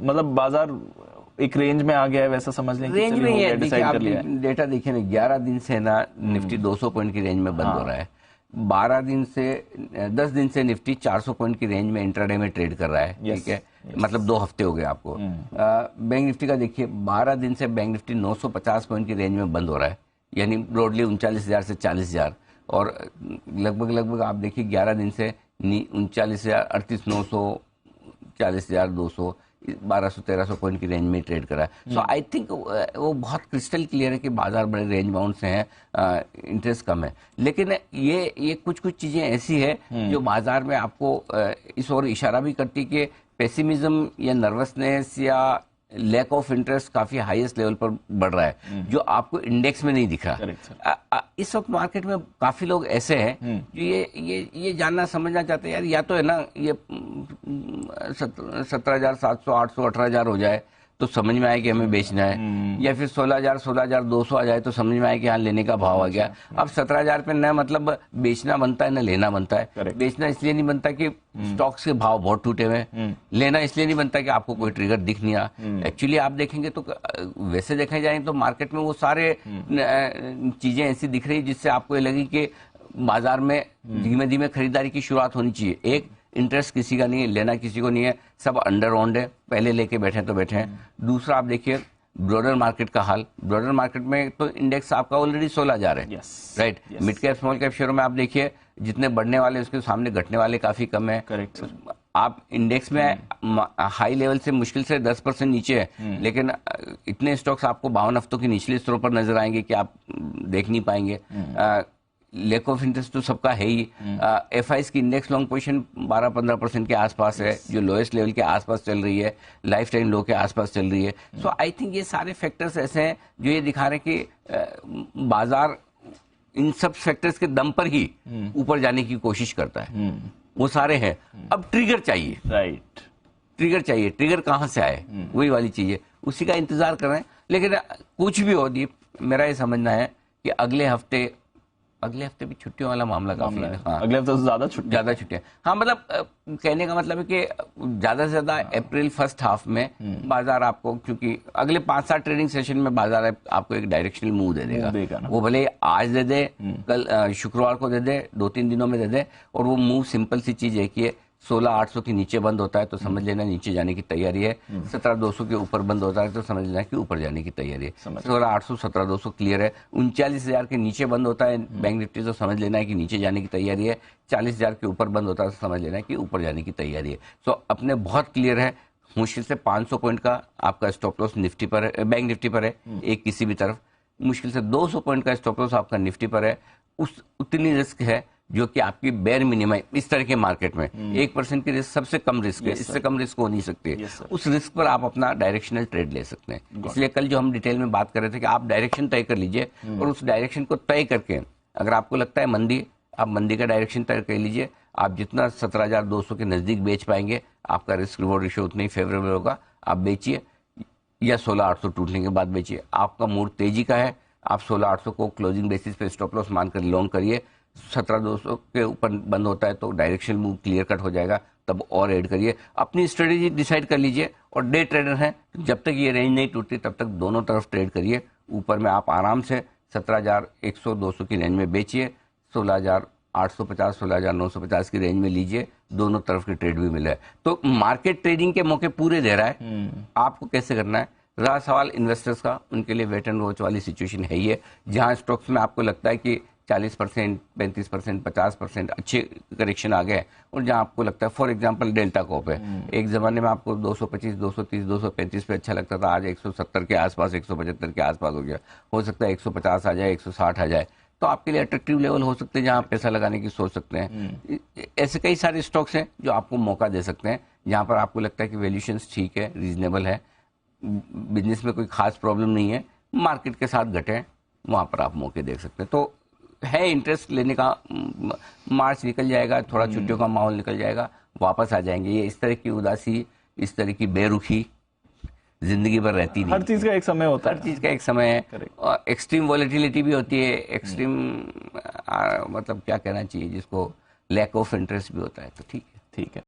मतलब बाजार एक रेंज में आ गया है, वैसा समझ लें? रेंज में ही है। देखिए आप लिया है। डेटा देखिए ना, 11 दिन से ना निफ्टी 200 पॉइंट की रेंज में बंद हो रहा है। 12 दिन से 10 दिन से निफ्टी 400 पॉइंट की रेंज में इंट्राडे में ट्रेड कर रहा है। ठीक है, मतलब 2 हफ्ते हो गए आपको। बैंक निफ्टी का देखिए, 12 दिन से बैंक निफ्टी 950 पॉइंट की रेंज में बंद हो रहा है, यानी ब्रॉडली 39,000 से 40,000। और लगभग आप देखिए 11 दिन से 39,000, 38,900, 40,200, 1200-1300 पॉइंट की रेंज में ट्रेड करा है। सो आई थिंक वो बहुत क्रिस्टल क्लियर है कि बाजार बड़े रेंज बाउंड से हैं, इंटरेस्ट कम है। लेकिन ये कुछ चीजें ऐसी है जो बाजार में आपको इस ओर इशारा भी करती कि पेसिमिज्म या नर्वसनेस या लैक ऑफ इंटरेस्ट काफी हाईएस्ट लेवल पर बढ़ रहा है, जो आपको इंडेक्स में नहीं दिख रहा। इस वक्त मार्केट में काफी लोग ऐसे हैं जो ये जानना समझना चाहते हैं, यार या तो है ना ये 17,700, 800, 18,000 हो जाए तो समझ में आए कि हमें बेचना है, या फिर 16,000, 16,200 आ जाए तो समझ में आए कि हाँ लेने का भाव आ गया। अब 17,000 पे न मतलब बेचना बनता है न लेना बनता है। बेचना इसलिए नहीं बनता कि स्टॉक्स के भाव बहुत टूटे हुए हैं, लेना इसलिए नहीं बनता कि आपको कोई ट्रिगर दिख नहीं रहा। एक्चुअली आप देखेंगे तो वैसे देखे जाए तो मार्केट में वो सारे चीजें ऐसी दिख रही जिससे आपको ये लगी कि बाजार में धीमे धीमे खरीदारी की शुरुआत होनी चाहिए। एक, इंटरेस्ट किसी का नहीं है, लेना किसी को नहीं है, सब अंडर ऑन्ड है, पहले लेके बैठे तो बैठे हैं। दूसरा आप देखिए ब्रॉडर मार्केट का हाल। ब्रॉडर मार्केट में तो इंडेक्स आपका ऑलरेडी 16,000 है, right. Mid cap small cap शेयरों में आप देखिए जितने बढ़ने वाले उसके सामने घटने वाले काफी कम है। करेक्ट। आप इंडेक्स में हाई लेवल से मुश्किल से 10% नीचे है, लेकिन इतने स्टॉक्स आपको 52 हफ्तों की निचले स्तरों पर नजर आएंगे कि आप देख नहीं पाएंगे। लैक ऑफ इंटरेस्ट तो सबका है ही। एफआईस की इंडेक्स लॉन्ग पोजीशन 12-15% के आसपास है, जो लोएस्ट लेवल के आसपास चल रही है, लाइफ टाइम लो के आसपास चल रही है। सो आई थिंक ये सारे फैक्टर्स ऐसे हैं जो ये दिखा रहे हैं कि बाजार इन सब फैक्टर्स के दम पर ही ऊपर जाने की कोशिश करता है। वो सारे हैं, अब ट्रिगर चाहिए, राइट। ट्रिगर चाहिए। ट्रिगर कहां से आए, वही वाली चीज है, उसी का इंतजार कर रहे हैं। लेकिन कुछ भी हो दीप, मेरा ये समझना है कि अगले हफ्ते भी छुट्टियों वाला मामला काफी है। हाँ, अगले हफ्ते से ज्यादा छुट्टियां। हाँ, मतलब कहने का मतलब है कि ज्यादा से ज्यादा अप्रैल फर्स्ट हाफ में बाजार आपको, क्योंकि अगले 5-7 ट्रेडिंग सेशन में बाजार आपको एक डायरेक्शनल मूव दे देगा। वो भले आज दे दे, कल शुक्रवार को दे दे, 2-3 दिनों में दे दे। और वो मूव सिंपल सी चीज है कि 16,800 के नीचे बंद होता है तो समझ लेना नीचे जाने की तैयारी है। 17,200 के ऊपर बंद होता है तो समझ लेना कि ऊपर जाने की तैयारी है। 16,800, 17,200 क्लियर है। 39,000 के नीचे बंद होता है बैंक निफ्टी तो समझ लेना है कि नीचे जाने की तैयारी है। 40,000 के ऊपर बंद होता है तो समझ लेना है कि ऊपर जाने की तैयारी है। तो अपने बहुत क्लियर है, मुश्किल से 500 पॉइंट का आपका स्टॉप लॉस निफ्टी पर है, बैंक निफ्टी पर है, एक किसी भी तरफ। मुश्किल से 200 पॉइंट का स्टॉप लॉस आपका निफ्टी पर है। उतनी रिस्क है जो कि आपकी बेयर मिनिमम है इस तरह के मार्केट में। 1% की रिस्क सबसे कम रिस्क है, इससे कम रिस्क हो नहीं सकती। उस रिस्क पर आप अपना डायरेक्शनल ट्रेड ले सकते हैं। इसलिए कल जो हम डिटेल में बात कर रहे थे कि आप डायरेक्शन तय कर लीजिए, और उस डायरेक्शन को तय करके अगर आपको लगता है मंदी, आप मंदी का डायरेक्शन तय कर लीजिए। आप जितना 17,200 के नजदीक बेच पाएंगे, आपका रिस्क रिवॉर्ड रेशियो उतना ही फेवरेबल होगा, आप बेचिए, या 16,800 टूटने के बाद बेचिए। आपका मूड तेजी का है, आप 16,800 को क्लोजिंग बेसिस पे स्टॉप लॉस मानकर लॉन्ग करिए। 17,200 के ऊपर बंद होता है तो डायरेक्शन मूव क्लियर कट हो जाएगा, तब और ऐड करिए। अपनी स्ट्रेटेजी डिसाइड कर लीजिए, और डे ट्रेडर हैं जब तक ये रेंज नहीं टूटती तब तक दोनों तरफ ट्रेड करिए। ऊपर में आप आराम से 17,100, 200 की रेंज में बेचिए, 16,850, 16,950 की रेंज में लीजिए। दोनों तरफ के ट्रेड भी मिले। तो मार्केट ट्रेडिंग के मौके पूरे दे रहा है। आपको कैसे करना है, रहा सवाल इन्वेस्टर्स का, उनके लिए वेट एंड वॉच वाली सिचुएशन है ही है। जहां स्टॉक्स में आपको लगता है कि 40%, 35%, 50% अच्छे करेक्शन आ गए, और जहां आपको लगता है, फॉर एग्जांपल डेल्टा कॉप है, एक जमाने में आपको 225, 230, 235 पे अच्छा लगता था, आज 170 के आसपास, 175 के आसपास हो गया। हो सकता है 150 आ जाए, 160 आ जाए, तो आपके लिए अट्रैक्टिव लेवल हो सकते हैं जहां आप पैसा लगाने की सोच सकते हैं। ऐसे कई सारे स्टॉक्स हैं जो आपको मौका दे सकते हैं, जहां पर आपको लगता है कि वैल्यूएशंस ठीक है, रीजनेबल है, बिजनेस में कोई खास प्रॉब्लम नहीं है, मार्केट के साथ घटे, वहां पर आप मौके देख सकते हैं। तो है इंटरेस्ट लेने का, मार्च निकल जाएगा, थोड़ा छुट्टियों का माहौल निकल जाएगा, वापस आ जाएंगे। ये इस तरह की उदासी, इस तरह की बेरुखी जिंदगी भर रहती नहीं। हर चीज का एक समय होता है, हर चीज का एक समय है। और एक्सट्रीम वॉलेटिलिटी भी होती है, एक्सट्रीम मतलब क्या कहना चाहिए जिसको, लैक ऑफ इंटरेस्ट भी होता है। तो ठीक है।